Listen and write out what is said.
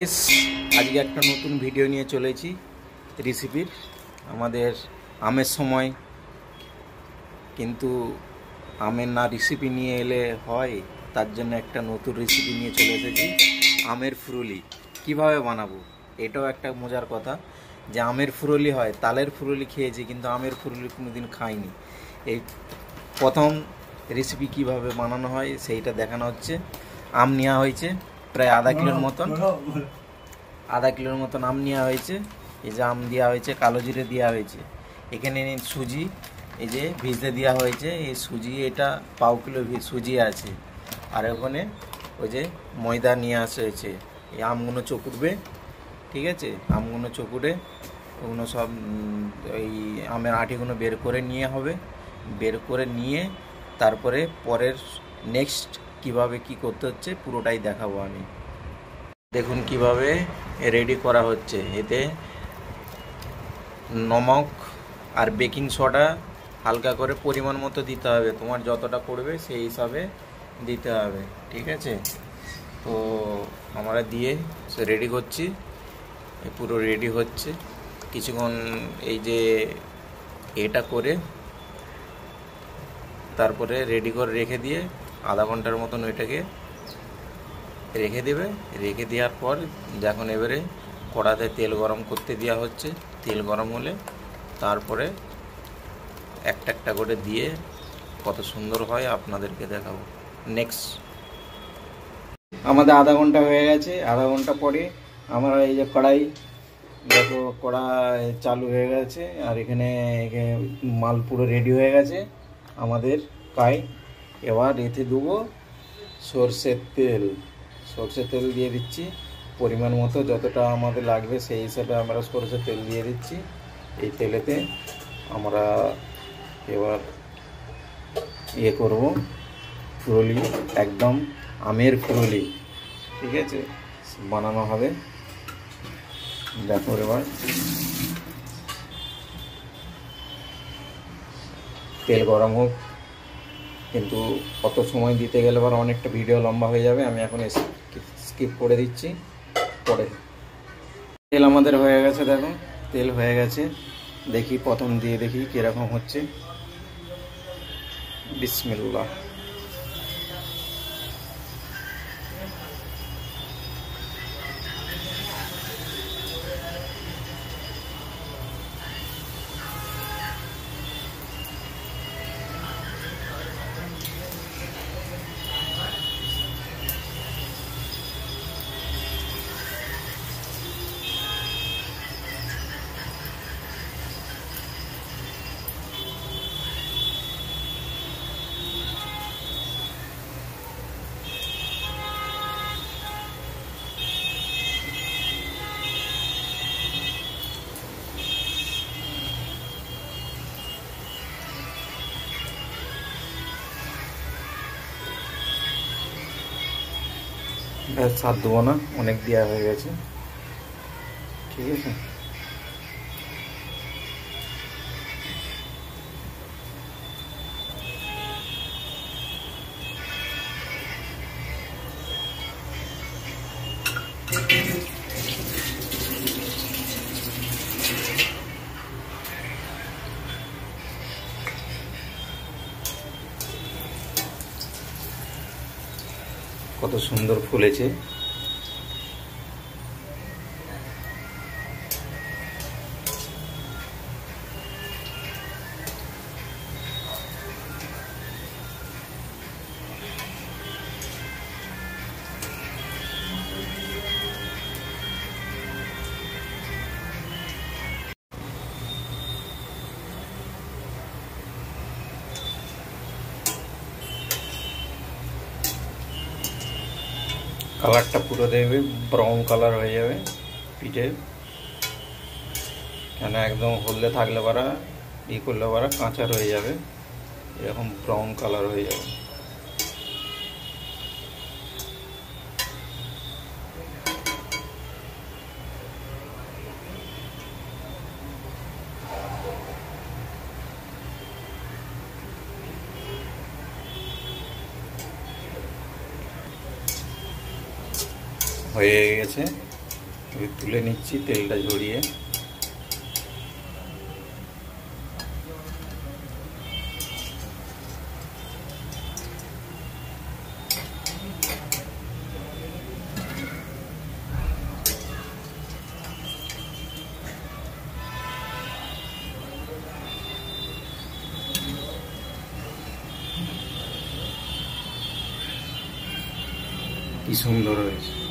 আজকে একটা নতুন ভিডিও নিয়ে চলেছি রেসিপির। আমাদের আমের সময়, কিন্তু আমের না রেসিপি নিয়ে এলে হয়, তার জন্য একটা নতুন রেসিপি নিয়ে চলে এসেছি। আমের ফুরুলি কিভাবে বানাবো, এটাও একটা মজার কথা যে আমের ফুরুলি হয়। তালের ফুরুলি খেয়েছি, কিন্তু আমের ফুরুলি কোনোদিন খাইনি। এই প্রথম রেসিপি কিভাবে বানানো হয় সেইটা দেখানো হচ্ছে। আম নেওয়া হয়েছে প্রায় আধা কিলোর মতন আম নেওয়া হয়েছে। এই যে আম দেওয়া হয়েছে, কালো জিরে দেওয়া হয়েছে, এখানে সুজি এই যে ভিজতে দেওয়া হয়েছে। এই সুজি এটা পাও কিলো সুজি আছে, আর ওখানে ওই যে ময়দা নিয়ে আসা হয়েছে। এই আমগুলো চকুড়বে, ঠিক আছে? আমগুলো চকুড়ে ওগুলো সব ওই আমের আটিগুলো বের করে নিয়ে হবে। বের করে নিয়ে তারপরে পরের নেক্সট কিভাবে কি করতে হচ্ছে পুরোটাই দেখাবো আমি। দেখুন কিভাবে রেডি করা হচ্ছে। এতে নমক আর বেকিং সোডা হালকা করে পরিমাণ মতো দিতে হবে। তোমার যতটা পড়বে সেই হিসাবে দিতে হবে, ঠিক আছে? তো আমরা দিয়ে রেডি করছি, পুরো রেডি হচ্ছে। কিছুক্ষণ এই যে এটা করে তারপরে রেডি করে রেখে দিয়ে আধা ঘন্টার মতন ওইটাকে রেখে দেবে। রেখে দেওয়ার পর যখন এবারে কড়াতে তেল গরম করতে দেওয়া হচ্ছে, তেল গরম হলে তারপরে একটা একটা করে দিয়ে কত সুন্দর হয় আপনাদেরকে দেখাবো। নেক্সট আমাদের আধা ঘন্টা হয়ে গেছে। আধা ঘন্টা পরে আমরা এই যে কড়াই, দেখো কড়াই চালু হয়ে গেছে, আর এখানে মাল পুরো রেডি হয়ে গেছে আমাদের কাই। এবার এতে দেবো সর্ষের তেল। সর্ষের তেল দিয়ে দিচ্ছি পরিমাণ মতো, যতটা আমাদের লাগবে সেই হিসাবে আমরা সর্ষের তেল দিয়ে দিচ্ছি। এই তেলেতে আমরা এবার করব ফুরুলি, একদম আমের ফুরুলি, ঠিক আছে? বানানো হবে। দেখো এবার তেল গরম হোক, কিন্তু অত সময় দিতে গেলে আবার অনেকটা ভিডিও লম্বা হয়ে যাবে। আমি এখন স্কিপ করে দিচ্ছি পরে। তেল আমাদের হয়ে গেছে, দেখো তেল হয়ে গেছে। দেখি প্রথম দিয়ে দেখি কীরকম হচ্ছে। বিসমিল্লাহ। সাত দেবো না, অনেক দেওয়া হয়ে গেছে, ঠিক আছে? কত সুন্দর ফুলেছে। কালারটা পুরো দেখবে ব্রাউন কালার হয়ে যাবে পিঠে, কেন একদম হলদে থাকলে পারা করলে পারা কাঁচা রয়ে যাবে, এরকম ব্রাউন কালার হয়ে যাবে। হয়ে গেছে। তুলে নিচ্ছি তেলটা ঝরিয়ে। কি সুন্দর হয়েছে।